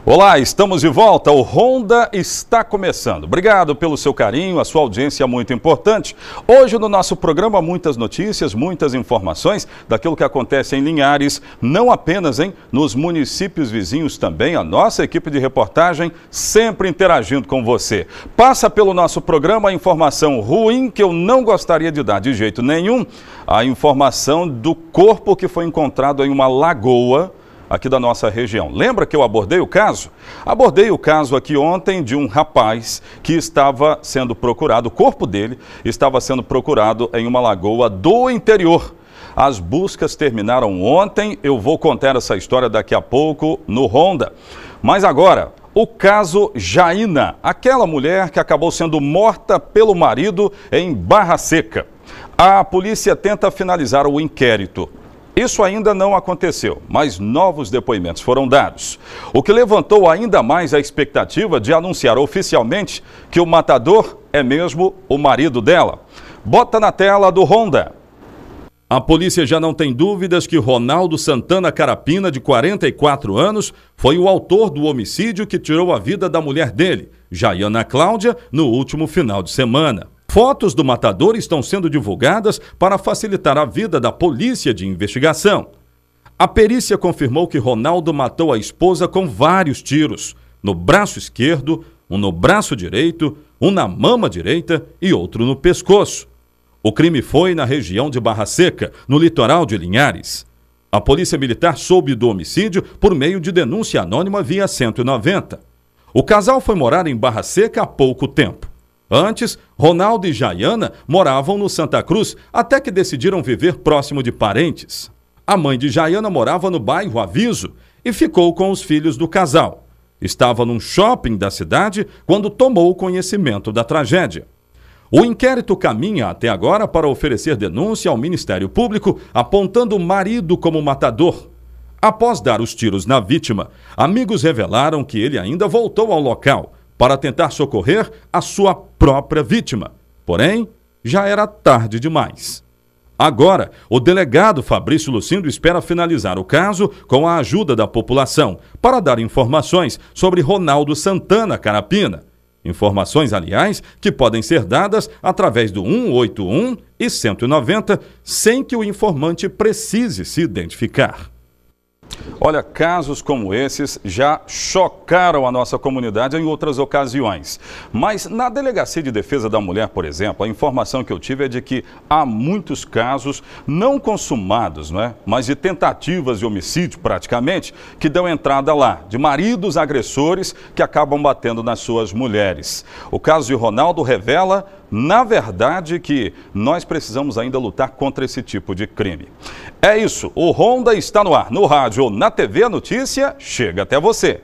Olá, estamos de volta. O Ronda está começando. Obrigado pelo seu carinho, a sua audiência é muito importante. Hoje no nosso programa, muitas notícias, muitas informações daquilo que acontece em Linhares, não apenas nos municípios vizinhos também. A nossa equipe de reportagem sempre interagindo com você. Passa pelo nosso programa a informação ruim que eu não gostaria de dar de jeito nenhum, a informação do corpo que foi encontrado em uma lagoa aqui da nossa região. Lembra que eu abordei o caso? Abordei o caso aqui ontem de um rapaz que estava sendo procurado, o corpo dele estava sendo procurado em uma lagoa do interior. As buscas terminaram ontem, eu vou contar essa história daqui a pouco no Ronda. Mas agora, o caso Jaina, aquela mulher que acabou sendo morta pelo marido em Barra Seca. A polícia tenta finalizar o inquérito. Isso ainda não aconteceu, mas novos depoimentos foram dados. O que levantou ainda mais a expectativa de anunciar oficialmente que o matador é mesmo o marido dela. Bota na tela do Ronda. A polícia já não tem dúvidas que Ronaldo Santana Carapina, de 44 anos, foi o autor do homicídio que tirou a vida da mulher dele, Jaiana Cláudia, no último final de semana. Fotos do matador estão sendo divulgadas para facilitar a vida da polícia de investigação. A perícia confirmou que Ronaldo matou a esposa com vários tiros, no braço esquerdo, um no braço direito, um na mama direita e outro no pescoço. O crime foi na região de Barra Seca, no litoral de Linhares. A polícia militar soube do homicídio por meio de denúncia anônima via 190. O casal foi morar em Barra Seca há pouco tempo. Antes, Ronaldo e Jaiana moravam no Santa Cruz, até que decidiram viver próximo de parentes. A mãe de Jaiana morava no bairro Aviso e ficou com os filhos do casal. Estava num shopping da cidade quando tomou conhecimento da tragédia. O inquérito caminha até agora para oferecer denúncia ao Ministério Público, apontando o marido como matador. Após dar os tiros na vítima, amigos revelaram que ele ainda voltou ao local para tentar socorrer a sua própria vítima. Porém, já era tarde demais. Agora, o delegado Fabrício Lucindo espera finalizar o caso com a ajuda da população para dar informações sobre Ronaldo Santana Carapina. Informações, aliás, que podem ser dadas através do 181 e 190, sem que o informante precise se identificar. Olha, casos como esses já chocaram a nossa comunidade em outras ocasiões. Mas na Delegacia de Defesa da Mulher, por exemplo, a informação que eu tive é de que há muitos casos não consumados, mas de tentativas de homicídio praticamente, que dão entrada lá, de maridos agressores que acabam batendo nas suas mulheres. O caso de Ronaldo revela, na verdade, que nós precisamos ainda lutar contra esse tipo de crime. É isso, o Ronda está no ar, no rádio ou na TV, a notícia chega até você.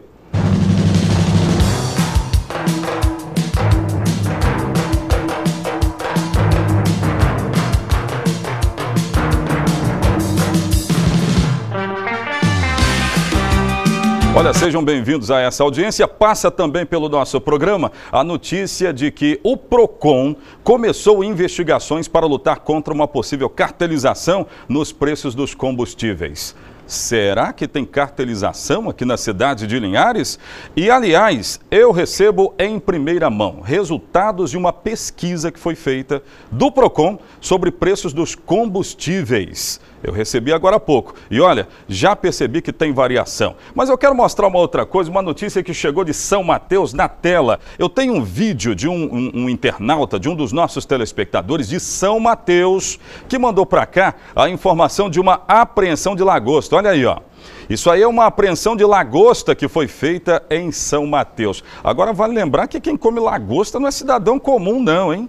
Olha, sejam bem-vindos a essa audiência. Passa também pelo nosso programa a notícia de que o PROCON começou investigações para lutar contra uma possível cartelização nos preços dos combustíveis. Será que tem cartelização aqui na cidade de Linhares? E, aliás, eu recebo em primeira mão resultados de uma pesquisa que foi feita do PROCON sobre preços dos combustíveis. Eu recebi agora há pouco e olha, já percebi que tem variação. Mas eu quero mostrar uma outra coisa, uma notícia que chegou de São Mateus na tela. Eu tenho um vídeo de um internauta, de um dos nossos telespectadores de São Mateus, que mandou para cá a informação de uma apreensão de lagosta. Olha aí, ó. Isso aí é uma apreensão de lagosta que foi feita em São Mateus. Agora vale lembrar que quem come lagosta não é cidadão comum não, hein?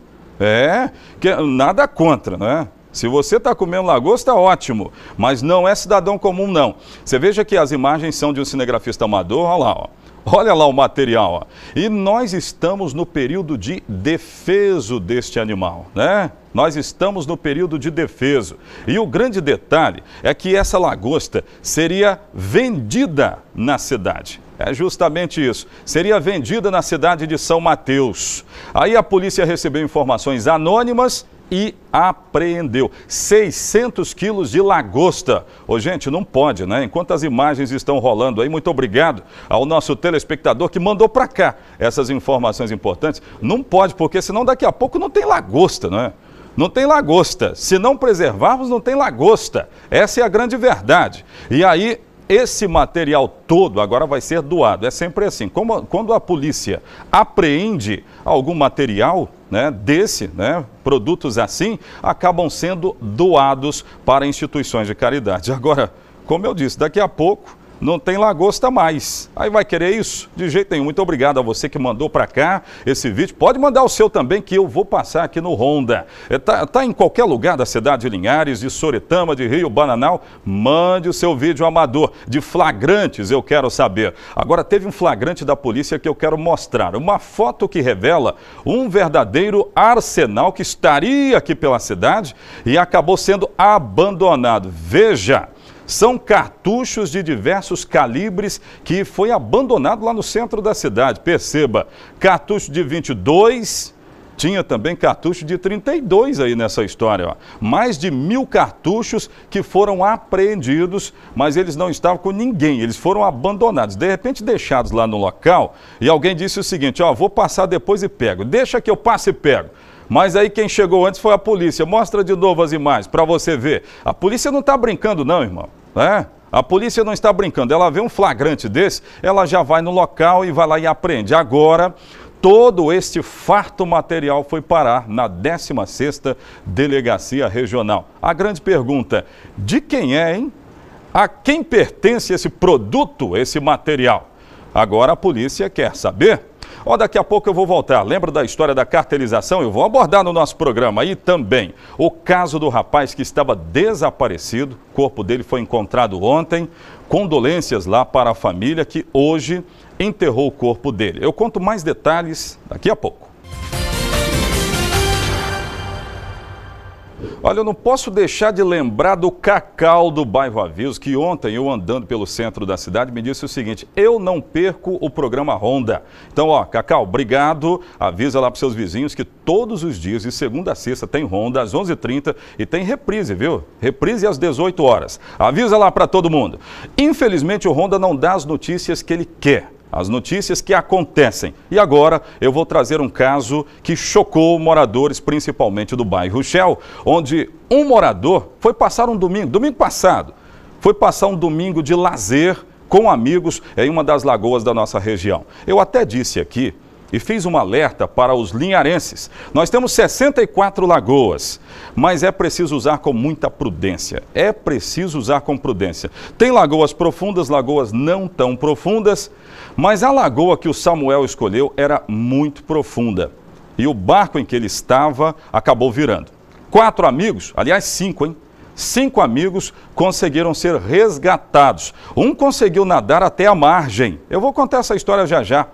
Nada contra, né? Se você está comendo lagosta, ótimo, mas não é cidadão comum, não. Você veja que as imagens são de um cinegrafista amador, olha lá, ó. Olha lá o material, ó. E nós estamos no período de defeso deste animal, né? Nós estamos no período de defeso. E o grande detalhe é que essa lagosta seria vendida na cidade. É justamente isso. Seria vendida na cidade de São Mateus. Aí a polícia recebeu informações anônimas e apreendeu 600 quilos de lagosta. Ô, gente, não pode, né? Enquanto as imagens estão rolando aí, muito obrigado ao nosso telespectador que mandou para cá essas informações importantes. Não pode, porque senão daqui a pouco não tem lagosta, né? Não tem lagosta. Se não preservarmos, não tem lagosta. Essa é a grande verdade. E aí, esse material todo agora vai ser doado. É sempre assim. Quando a polícia apreende algum material, né, produtos assim, acabam sendo doados para instituições de caridade. Agora, como eu disse, daqui a pouco não tem lagosta mais. Aí vai querer isso? De jeito nenhum. Muito obrigado a você que mandou para cá esse vídeo. Pode mandar o seu também, que eu vou passar aqui no Ronda. Tá em qualquer lugar da cidade de Linhares, de Soretama, de Rio, Bananal. Mande o seu vídeo amador. De flagrantes eu quero saber. Agora teve um flagrante da polícia que eu quero mostrar. Uma foto que revela um verdadeiro arsenal que estaria aqui pela cidade e acabou sendo abandonado. Veja! São cartuchos de diversos calibres que foi abandonado lá no centro da cidade. Perceba, cartucho de 22, tinha também cartucho de 32 aí nessa história. Ó. Mais de 1000 cartuchos que foram apreendidos, mas eles não estavam com ninguém, eles foram abandonados. De repente deixados lá no local e alguém disse o seguinte, ó, vou passar depois e pego. Deixa que eu passe e pego. Mas aí quem chegou antes foi a polícia. Mostra de novo as imagens para você ver. A polícia não está brincando não, irmão. A polícia não está brincando. Ela vê um flagrante desse, ela já vai no local e vai lá e apreende. Agora, todo este farto material foi parar na 16ª Delegacia Regional. A grande pergunta, de quem é, hein? A quem pertence esse produto, esse material? Agora a polícia quer saber. Ó, daqui a pouco eu vou voltar. Lembra da história da cartelização? Eu vou abordar no nosso programa aí também o caso do rapaz que estava desaparecido. O corpo dele foi encontrado ontem. Condolências lá para a família que hoje enterrou o corpo dele. Eu conto mais detalhes daqui a pouco. Olha, eu não posso deixar de lembrar do Cacau do bairro Aviso, que ontem eu andando pelo centro da cidade me disse o seguinte, eu não perco o programa Ronda. Então, ó, Cacau, obrigado, avisa lá para os seus vizinhos que todos os dias, de segunda a sexta, tem Ronda às 11h30 e tem reprise, viu? Reprise às 18 horas. Avisa lá para todo mundo. Infelizmente, o Ronda não dá as notícias que ele quer. As notícias que acontecem. E agora eu vou trazer um caso que chocou moradores, principalmente do bairro Shell, onde um morador foi passar um domingo passado, foi passar um domingo de lazer com amigos em uma das lagoas da nossa região. Eu até disse aqui e fiz um alerta para os linharenses. Nós temos 64 lagoas, mas é preciso usar com muita prudência. É preciso usar com prudência. Tem lagoas profundas, lagoas não tão profundas, mas a lagoa que o Samuel escolheu era muito profunda. E o barco em que ele estava acabou virando. 4 amigos, aliás 5, hein? 5 amigos conseguiram ser resgatados. Um conseguiu nadar até a margem. Eu vou contar essa história já já.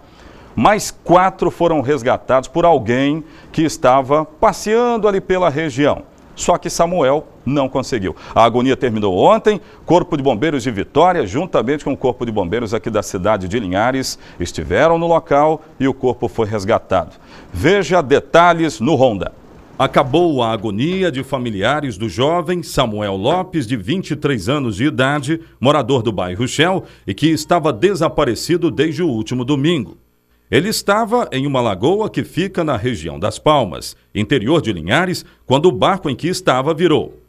Mais 4 foram resgatados por alguém que estava passeando ali pela região. Só que Samuel não conseguiu. A agonia terminou ontem. Corpo de Bombeiros de Vitória, juntamente com o Corpo de Bombeiros aqui da cidade de Linhares, estiveram no local e o corpo foi resgatado. Veja detalhes no Ronda. Acabou a agonia de familiares do jovem Samuel Lopes, de 23 anos de idade, morador do bairro Shell e que estava desaparecido desde o último domingo. Ele estava em uma lagoa que fica na região das Palmas, interior de Linhares, quando o barco em que estava virou.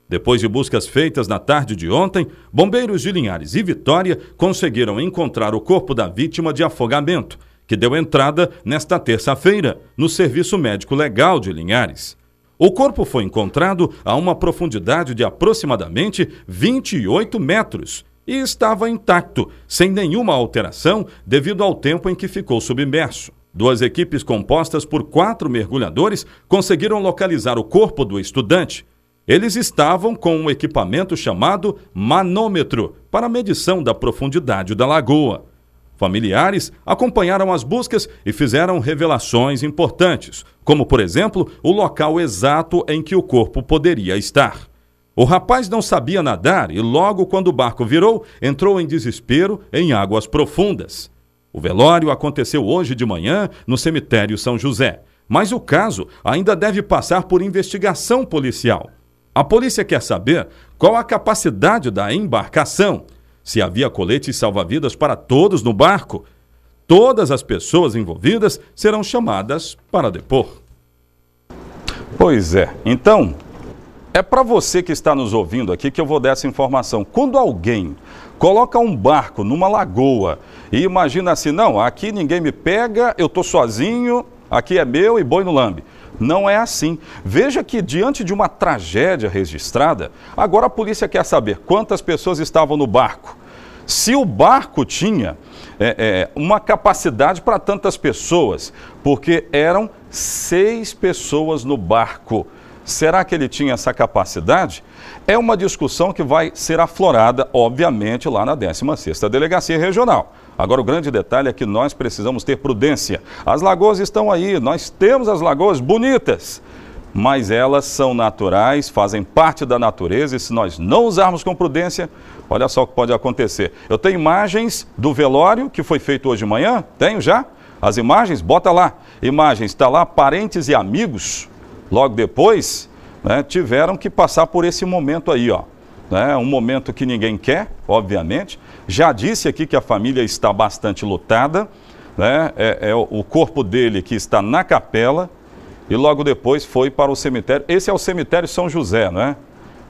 Depois de buscas feitas na tarde de ontem, bombeiros de Linhares e Vitória conseguiram encontrar o corpo da vítima de afogamento, que deu entrada nesta terça-feira no Serviço Médico Legal de Linhares. O corpo foi encontrado a uma profundidade de aproximadamente 28 metros. E estava intacto, sem nenhuma alteração devido ao tempo em que ficou submerso. 2 equipes compostas por 4 mergulhadores conseguiram localizar o corpo do estudante. Eles estavam com um equipamento chamado manômetro para medição da profundidade da lagoa. Familiares acompanharam as buscas e fizeram revelações importantes, como, por exemplo, o local exato em que o corpo poderia estar. O rapaz não sabia nadar e logo quando o barco virou, entrou em desespero em águas profundas. O velório aconteceu hoje de manhã no cemitério São José. mas o caso ainda deve passar por investigação policial. A polícia quer saber qual a capacidade da embarcação, se havia coletes salva-vidas para todos no barco. Todas as pessoas envolvidas serão chamadas para depor. Pois é, então, é para você que está nos ouvindo aqui que eu vou dar essa informação. Quando alguém coloca um barco numa lagoa e imagina assim, não, aqui ninguém me pega, eu estou sozinho, aqui é meu e boi no lambe. Não é assim. Veja que diante de uma tragédia registrada, agora a polícia quer saber quantas pessoas estavam no barco. Se o barco tinha uma capacidade para tantas pessoas, porque eram 6 pessoas no barco. Será que ele tinha essa capacidade? É uma discussão que vai ser aflorada, obviamente, lá na 16ª Delegacia Regional. Agora, o grande detalhe é que nós precisamos ter prudência. As lagoas estão aí, nós temos as lagoas bonitas, mas elas são naturais, fazem parte da natureza e se nós não usarmos com prudência, olha só o que pode acontecer. Eu tenho imagens do velório que foi feito hoje de manhã, tenho já. As imagens, bota lá. Imagens, está lá, parentes e amigos, logo depois, né, tiveram que passar por esse momento aí, ó. Né, um momento que ninguém quer, obviamente. Já disse aqui que a família está bastante lutada, né, o corpo dele que está na capela e logo depois foi para o cemitério. Esse é o cemitério São José, né?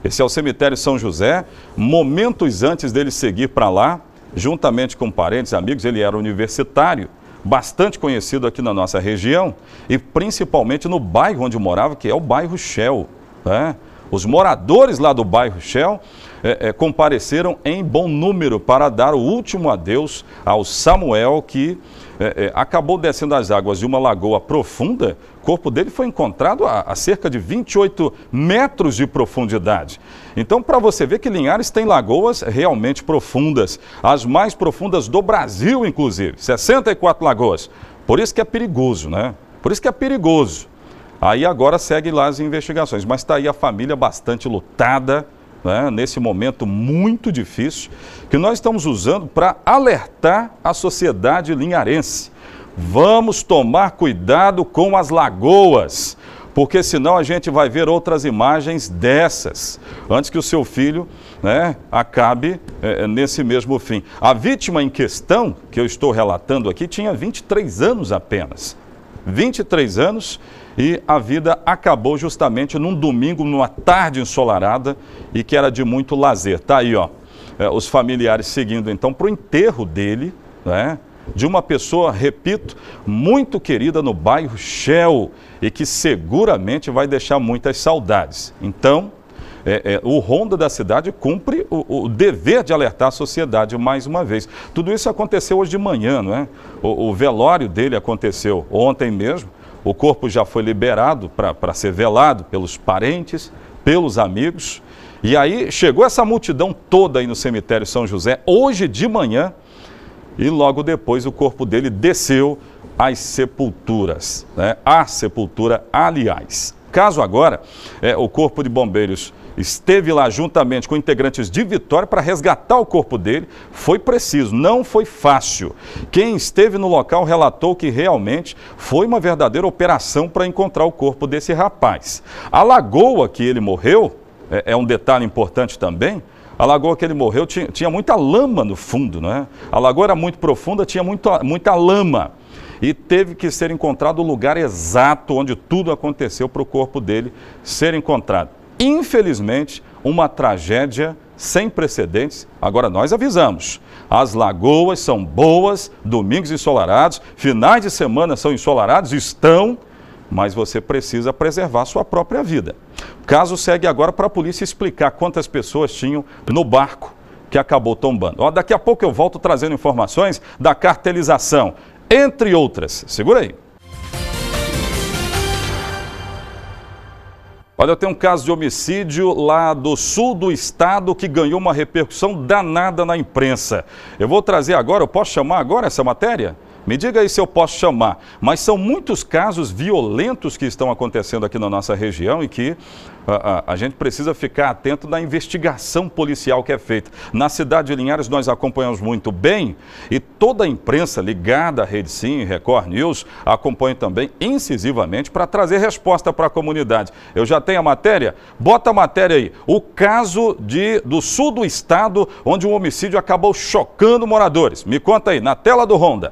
Esse é o cemitério São José. Momentos antes dele seguir para lá, juntamente com parentes e amigos, ele era universitário, bastante conhecido aqui na nossa região e principalmente no bairro onde morava, que é o bairro Shell, né? Os moradores lá do bairro Shell compareceram em bom número para dar o último adeus ao Samuel, que acabou descendo as águas de uma lagoa profunda. O corpo dele foi encontrado a cerca de 28 metros de profundidade. Então, para você ver que Linhares tem lagoas realmente profundas, as mais profundas do Brasil, inclusive, 64 lagoas. Por isso que é perigoso, né? Por isso que é perigoso. Aí agora segue lá as investigações, mas está aí a família bastante lutada, né, nesse momento muito difícil, que nós estamos usando para alertar a sociedade linharense. Vamos tomar cuidado com as lagoas, porque senão a gente vai ver outras imagens dessas, antes que o seu filho, né, acabe nesse mesmo fim. A vítima em questão, que eu estou relatando aqui, tinha 23 anos apenas. 23 anos e a vida acabou justamente num domingo, numa tarde ensolarada e que era de muito lazer. Tá aí, ó, os familiares seguindo então para o enterro dele, né, de uma pessoa, repito, muito querida no bairro Shell e que seguramente vai deixar muitas saudades. Então, o Ronda da cidade cumpre o dever de alertar a sociedade mais uma vez. Tudo isso aconteceu hoje de manhã, não é? O velório dele aconteceu ontem mesmo. O corpo já foi liberado para ser velado pelos parentes, pelos amigos. E aí chegou essa multidão toda aí no cemitério São José, hoje de manhã, e logo depois o corpo dele desceu às sepulturas, né? À sepultura, aliás. Caso agora, o Corpo de Bombeiros esteve lá juntamente com integrantes de Vitória para resgatar o corpo dele. Foi preciso, não foi fácil. Quem esteve no local relatou que realmente foi uma verdadeira operação para encontrar o corpo desse rapaz. A lagoa que ele morreu, é um detalhe importante também, a lagoa que ele morreu tinha muita lama no fundo, né? A lagoa era muito profunda, tinha muita lama. E teve que ser encontrado o lugar exato onde tudo aconteceu para o corpo dele ser encontrado. Infelizmente, uma tragédia sem precedentes. Agora nós avisamos, as lagoas são boas, domingos ensolarados, finais de semana são ensolarados, estão, mas você precisa preservar sua própria vida. O caso segue agora para a polícia explicar quantas pessoas tinham no barco que acabou tombando. Ó, daqui a pouco eu volto trazendo informações da cartelização, entre outras. Segura aí. Olha, eu tenho um caso de homicídio lá do sul do estado que ganhou uma repercussão danada na imprensa. Eu vou trazer agora, eu posso chamar agora essa matéria? Me diga aí se eu posso chamar, mas são muitos casos violentos que estão acontecendo aqui na nossa região e que a gente precisa ficar atento na investigação policial que é feita. Na cidade de Linhares nós acompanhamos muito bem e toda a imprensa ligada à Rede Sim, Record News, acompanha também incisivamente para trazer resposta para a comunidade. Eu já tenho a matéria? Bota a matéria aí. O caso do sul do estado, onde um homicídio acabou chocando moradores. Me conta aí, na tela do Honda.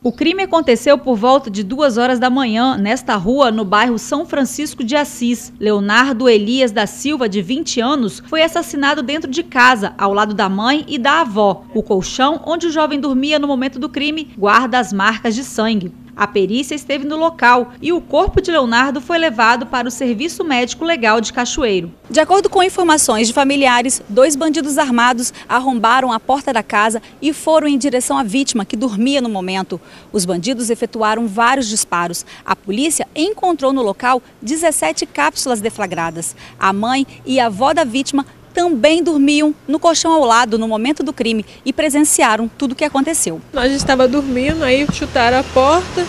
O crime aconteceu por volta de 2 horas da manhã, nesta rua, no bairro São Francisco de Assis. Leonardo Elias da Silva, de 20 anos, foi assassinado dentro de casa, ao lado da mãe e da avó. O colchão, onde o jovem dormia no momento do crime, guarda as marcas de sangue. A perícia esteve no local e o corpo de Leonardo foi levado para o Serviço Médico Legal de Cachoeiro. De acordo com informações de familiares, 2 bandidos armados arrombaram a porta da casa e foram em direção à vítima, que dormia no momento. Os bandidos efetuaram vários disparos. A polícia encontrou no local 17 cápsulas deflagradas. A mãe e a avó da vítima também dormiam no colchão ao lado no momento do crime e presenciaram tudo o que aconteceu. Nós estávamos dormindo, aí chutaram a porta,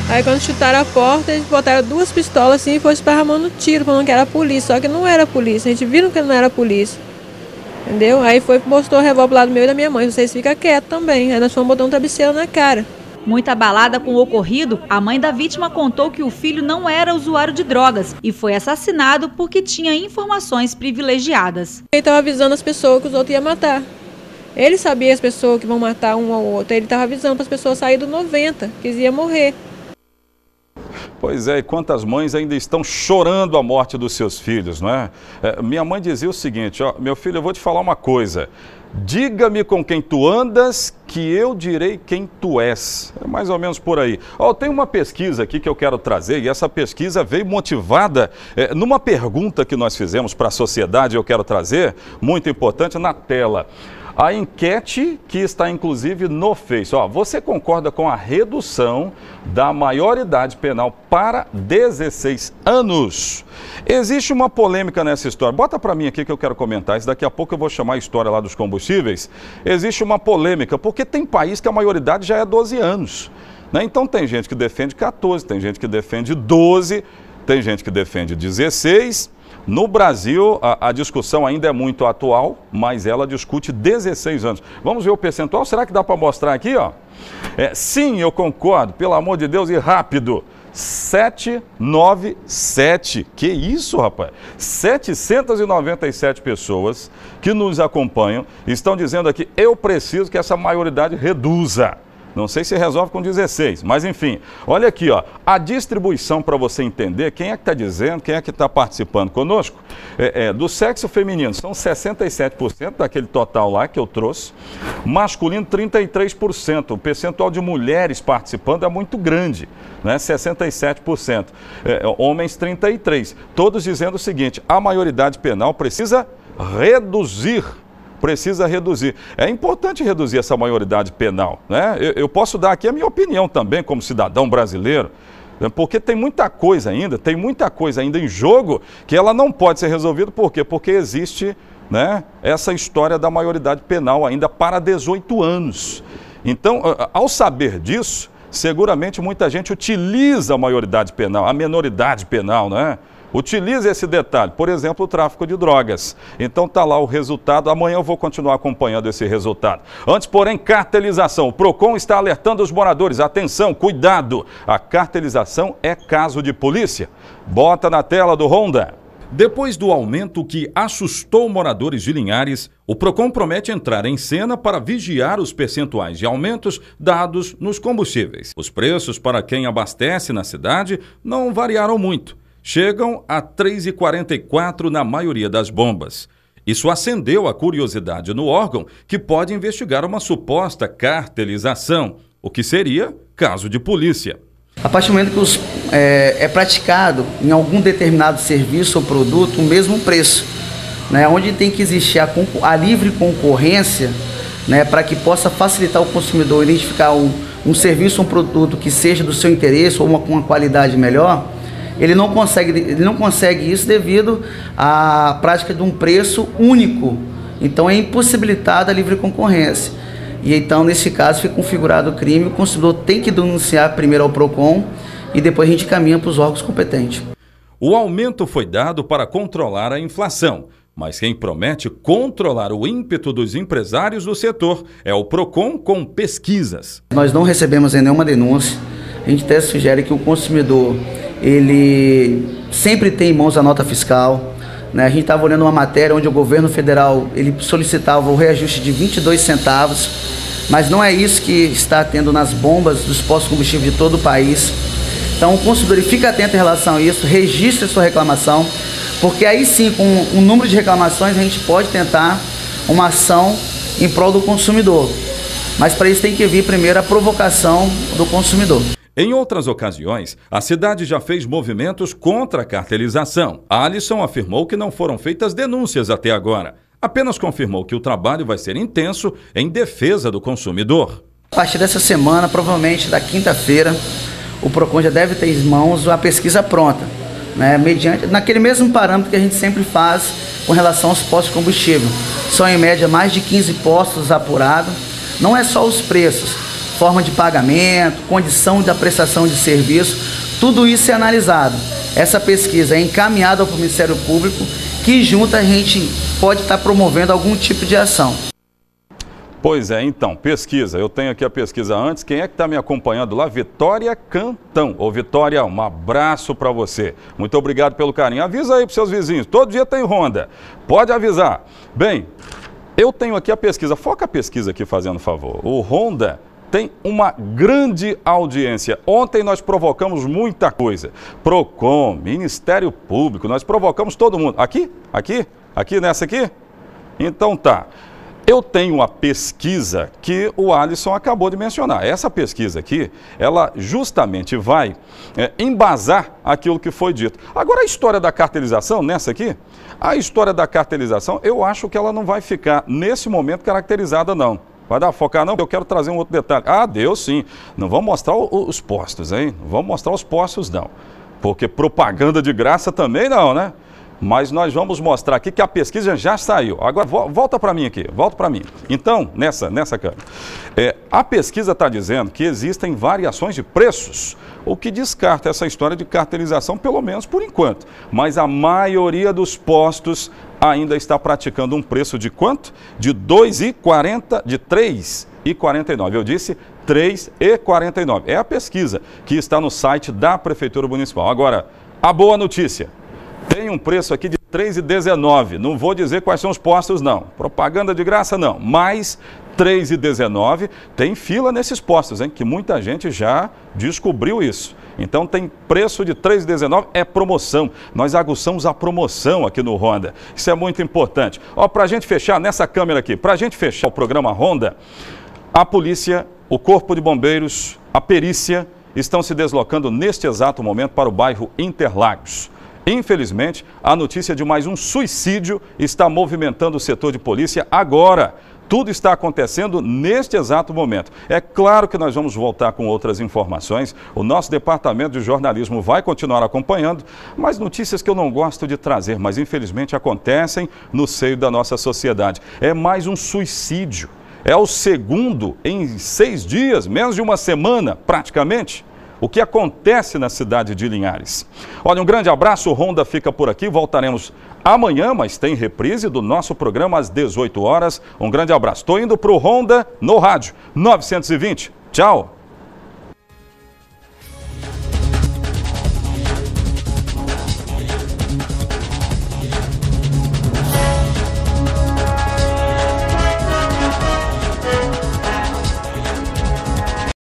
aí quando chutaram a porta, eles botaram 2 pistolas assim e foram esparramando tiro, falando que era a polícia, só que não era a polícia, a gente viu que não era a polícia, entendeu? Aí mostrou o revólver lá do meu e da minha mãe, vocês ficam quietos também, aí nós fomos botar um travesseiro na cara. Muito abalada com o ocorrido, a mãe da vítima contou que o filho não era usuário de drogas e foi assassinado porque tinha informações privilegiadas. Ele estava avisando as pessoas que os outros iam matar. Ele sabia as pessoas que vão matar um ao outro, ele estava avisando para as pessoas saírem do 90, que eles iam morrer. Pois é, e quantas mães ainda estão chorando a morte dos seus filhos, não é? Minha mãe dizia o seguinte, ó, meu filho, eu vou te falar uma coisa, diga-me com quem tu andas, que eu direi quem tu és. É mais ou menos por aí. Ó, tem uma pesquisa aqui que eu quero trazer, e essa pesquisa veio motivada numa pergunta que nós fizemos para a sociedade, eu quero trazer, muito importante, na tela. A enquete que está inclusive no Face. Ó, você concorda com a redução da maioridade penal para 16 anos? Existe uma polêmica nessa história. Bota para mim aqui que eu quero comentar. Isso daqui a pouco eu vou chamar a história lá dos combustíveis. Existe uma polêmica, porque tem país que a maioridade já é 12 anos. Né? Então tem gente que defende 14, tem gente que defende 12, tem gente que defende 16. No Brasil, a discussão ainda é muito atual, mas ela discute 16 anos. Vamos ver o percentual? Será que dá para mostrar aqui? Ó? Sim, eu concordo, pelo amor de Deus, e rápido. 797. Que isso, rapaz? 797 pessoas que nos acompanham estão dizendo aqui, eu preciso que essa maioridade reduza. Não sei se resolve com 16, mas enfim. Olha aqui, ó, a distribuição para você entender quem é que está dizendo, quem é que está participando conosco. Do sexo feminino, são 67% daquele total lá que eu trouxe. Masculino, 33%. O percentual de mulheres participando é muito grande, né? 67%. Homens, 33%. Todos dizendo o seguinte, a maioridade penal precisa reduzir. É importante reduzir essa maioridade penal, né? Eu posso dar aqui a minha opinião também como cidadão brasileiro, porque tem muita coisa ainda em jogo que ela não pode ser resolvida. Por quê? Porque existe, né, essa história da maioridade penal ainda para 18 anos. Então, ao saber disso, seguramente muita gente utiliza a maioridade penal, a menoridade penal, né? Utilize esse detalhe, por exemplo, o tráfico de drogas. Então está lá o resultado, amanhã eu vou continuar acompanhando esse resultado. Antes, porém, cartelização. O PROCON está alertando os moradores, atenção, cuidado, a cartelização é caso de polícia. Bota na tela do Honda. Depois do aumento que assustou moradores de Linhares, o PROCON promete entrar em cena para vigiar os percentuais de aumentos dados nos combustíveis. Os preços para quem abastece na cidade não variaram muito. Chegam a R$ 3,44 na maioria das bombas. Isso acendeu a curiosidade no órgão, que pode investigar uma suposta cartelização, o que seria caso de polícia. A partir do momento que é praticado em algum determinado serviço ou produto o mesmo preço, né, onde tem que existir a livre concorrência, né, para que possa facilitar o consumidor identificar um serviço ou um produto que seja do seu interesse ou com uma qualidade melhor. Ele não consegue isso devido à prática de um preço único. Então é impossibilitada a livre concorrência. E então, nesse caso, fica configurado o crime, o consumidor tem que denunciar primeiro ao PROCON e depois a gente encaminha para os órgãos competentes. O aumento foi dado para controlar a inflação, mas quem promete controlar o ímpeto dos empresários do setor é o PROCON com pesquisas. Nós não recebemos nenhuma denúncia, a gente até sugere que o consumidor, ele sempre tem em mãos a nota fiscal, né? A gente estava olhando uma matéria onde o governo federal ele solicitava o reajuste de 22 centavos, mas não é isso que está tendo nas bombas dos postos de combustível de todo o país. Então o consumidor ele fica atento em relação a isso, registre sua reclamação, porque aí sim, com o número de reclamações, a gente pode tentar uma ação em prol do consumidor. Mas para isso tem que vir primeiro a provocação do consumidor. Em outras ocasiões, a cidade já fez movimentos contra a cartelização. A Alisson afirmou que não foram feitas denúncias até agora. Apenas confirmou que o trabalho vai ser intenso em defesa do consumidor. A partir dessa semana, provavelmente da quinta-feira, o PROCON já deve ter em mãos a pesquisa pronta, né, mediante, naquele mesmo parâmetro que a gente sempre faz com relação aos postos de combustível. São em média mais de 15 postos apurados. Não é só os preços, forma de pagamento, condição da prestação de serviço, tudo isso é analisado. Essa pesquisa é encaminhada ao Ministério Público, que junto a gente pode estar promovendo algum tipo de ação. Pois é, então, pesquisa. Eu tenho aqui a pesquisa antes. Quem é que está me acompanhando lá? Vitória Cantão. Ô Vitória, um abraço para você. Muito obrigado pelo carinho. Avisa aí para seus vizinhos. Todo dia tem ronda. Pode avisar. Bem, eu tenho aqui a pesquisa. Foca a pesquisa aqui, fazendo favor. O Ronda tem uma grande audiência. Ontem nós provocamos muita coisa. PROCON, Ministério Público, nós provocamos todo mundo. Aqui nessa aqui? Então tá. Eu tenho a pesquisa que o Alisson acabou de mencionar. Essa pesquisa aqui, ela justamente vai embasar aquilo que foi dito. Agora a história da cartelização, nessa aqui, a história da cartelização, eu acho que ela não vai ficar nesse momento caracterizada não. Vai dar focar não, eu quero trazer um outro detalhe. Ah, deu sim. Não vamos mostrar os postos, hein? Não vamos mostrar os postos não. Porque propaganda de graça também não, né? Mas nós vamos mostrar aqui que a pesquisa já saiu. Agora, volta para mim aqui, volta para mim. Então, nessa câmera. A pesquisa está dizendo que existem variações de preços, o que descarta essa história de cartelização, pelo menos por enquanto. Mas a maioria dos postos ainda está praticando um preço de quanto? De R$ 2,40, de R$ 3,49. Eu disse R$ 3,49. É a pesquisa que está no site da Prefeitura Municipal. Agora, a boa notícia. Tem um preço aqui de R$ 3,19. Não vou dizer quais são os postos, não. Propaganda de graça, não. Mas R$ 3,19 tem fila nesses postos, hein? Que muita gente já descobriu isso. Então tem preço de R$ 3,19, é promoção. Nós aguçamos a promoção aqui no Ronda. Isso é muito importante. Ó, pra gente fechar nessa câmera aqui, pra gente fechar o programa Ronda, a polícia, o Corpo de Bombeiros, a perícia estão se deslocando neste exato momento para o bairro Interlagos. Infelizmente, a notícia de mais um suicídio está movimentando o setor de polícia agora. Tudo está acontecendo neste exato momento. É claro que nós vamos voltar com outras informações. O nosso departamento de jornalismo vai continuar acompanhando, mas notícias que eu não gosto de trazer, mas infelizmente acontecem no seio da nossa sociedade. É mais um suicídio. É o segundo em 6 dias, menos de uma semana praticamente. O que acontece na cidade de Linhares. Olha, um grande abraço, o Ronda fica por aqui, voltaremos amanhã, mas tem reprise do nosso programa às 18 horas. Um grande abraço. Estou indo para o Ronda no rádio 920. Tchau.